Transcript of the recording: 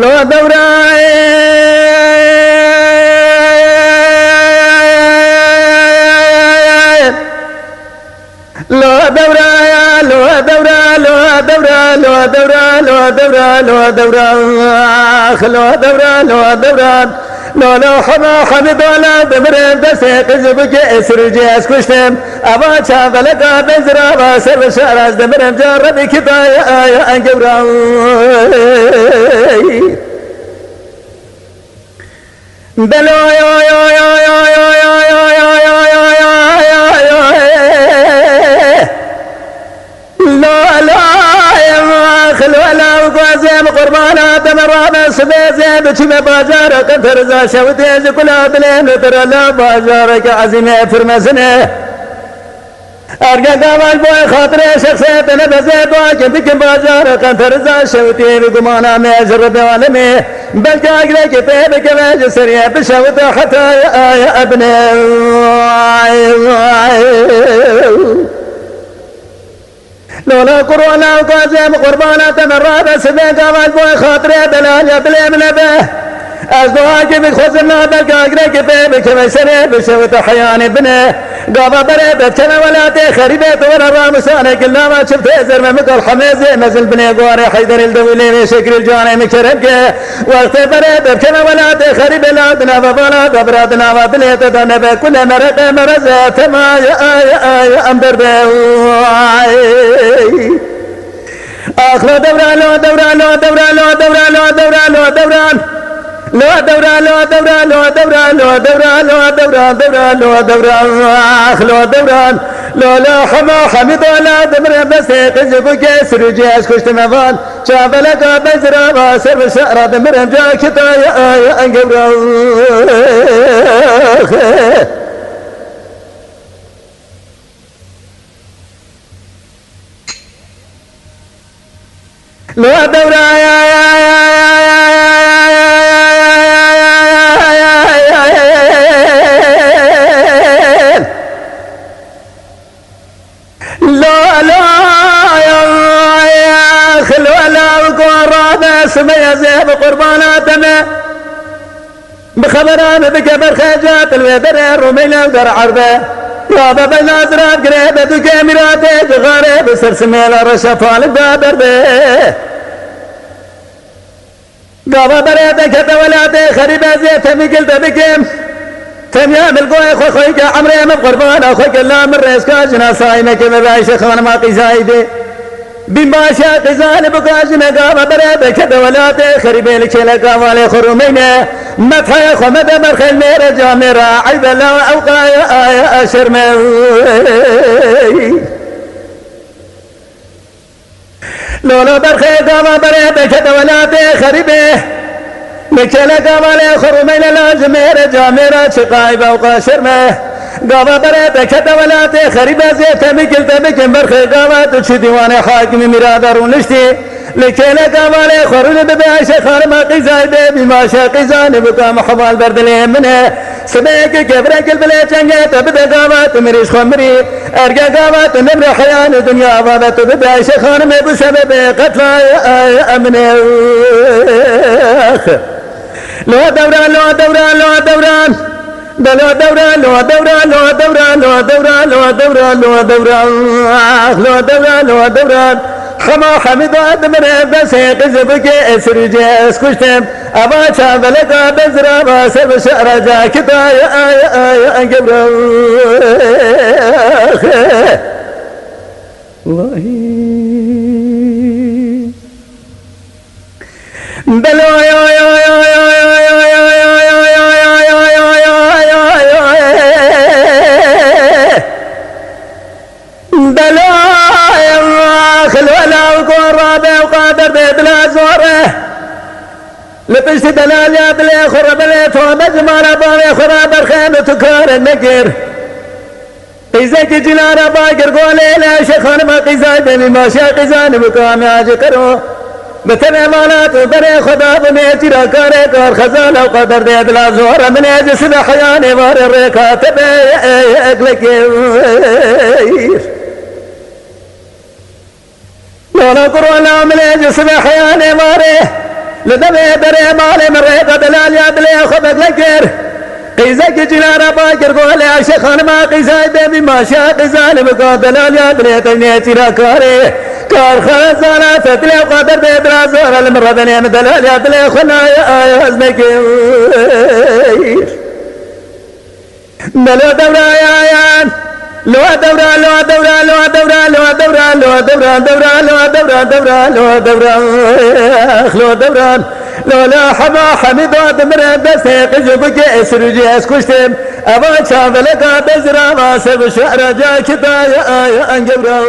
لو دوران لو دوران لو دوران لو دوران لو دوران لو دوران لو دوران لو دوران لو دوران لو حما حمد ولا دمرم دسك زبك اسرجي اسكشتم ابا شابلك بزرا باسر شارز دمرم جرب كتايا يا انجبرا بلو يا يا يا يا يا يا يا يا يا يا لا لا يا خلو لا وقازم قربانا تمرنا سبيزم بشم بازارك ترزا شوتيز كلا بلين ترى لا بازارك عزيمة فرمسنه أرجع قبل بوي خاطر شخصية نبزة بوي بكم بازارك ترزا شوتي بقمانا مجرب عالمي بل كاغلى كتابك مجسرية بشوت حتى يا ابني لولا كورونا وقازم قربانا تمرا بس بين قبل بوي خاطر دلال يا بليم نبه أزواجي بخزنا بالكاغري كتابك مجسرية بشوت حياني بني قابا بريبت كنا ولا تخربت ولا رامسانك إلا ما شفت زر من مكر حميزي مزل بني قواري حيدر الدولي شكل الجاني مكرمك وقت بريبت كنا ولا تخرب لا دنا فلا دبراتنا وبليت دنبا كل مرق مرزات ما يا أمبر آخر دوران لو دوران لو دوران لو دوران لو دوران لو دوران لو دوران لو دوران لو دوران لو دوران لو دوران دوران لو دوران اخ لو دوران لو لا حما حمد ولا دمر بس تجيبك سرجي اسكشت مفان شافلك بزرا باسر بشعر دمر جاك يا انقبر لو دوران سمية زيب قرباناتنا بخبران بكبر خجات الويدر الرومينا ودر عربة رابا بنازرات قريبة بكاميرات جغارة بسر سميلة رشفال الدابر به قابا بريدة كتولاتي خريبة زيت مقلت بكم تميام القوي خويك عمري مبقربان اخويك الله من ريسكا جنا سايمك مبايش خان ما قزايدي بماشا قزان بقاجنا قام بريبك دولاتي خريبين لك لك والي خرمينا مدحي خمد مرخل ميرا جامرا عيب الله اوقا يا شرمي لولو برخي قام بريبك دولاتي خريبه لك لك والي خرمينا لازم ميرا جامرا شقايب اوقا شرمي قابا بريتك دولاتي خريبة زيت مقلت بكم برخي قابات تشي ديواني حاكمي مرادرون لشتي لكينا قابالي خورون ببيعش خارما قزايدي بماشا قزاني بقام حبال بردلين منه سبيك كبرك البلي چنگت بدا قابات مريش خمري ارقا قابات نمر حيان دنيا بابت ببيعش خارمي بسبب قتلا يا امني لو دوران لو دوران لو دوران لو دوران لو دوران لو دوران لو دوران لو دوران لو دوران لو دوران لو دوران خما حمد ادمر بس قزبك اسرجي اسكشتم ابا شابلك بزرا باسر بشعر جاكتا يا انقبر الله بلو يا يا يا لبشت دلال يا بلي خرب بليت ومجمال باني خراب الخيم تكار النقر قيزك جلال باقر قولي لا شيخان ما قيزاي بني ما شا قيزان بقامي عجقرو بتنمانات بري خدا بني جرا كاري كار خزان وقدر دي دلا زورة من اجسد حياني وار الركاتب اقلك لولا قرونا من اجسد حياني واره لدبي بري مالي مريقة دلال يا دلي خبك لكر قيزك جلال باكر قول يا شيخان ما قيزاي دمي ما شا قيزان مقابل يا دلي تنيتي راكاري كار خزانة فتلي وقادر بيدرا زور المرة بني مدلال يا دلي خنا يا ازنكي دلو دورا يا لو دورا لو دورا لو دورا لو دورا لو دورا دورا لو دورا دورا لو دورا لو دورا لو لا حما حميد ودمر دسيق جبك اسرجي اسكشتم ابا شاملك بزرا ما سب شعر جاك يا انجبرا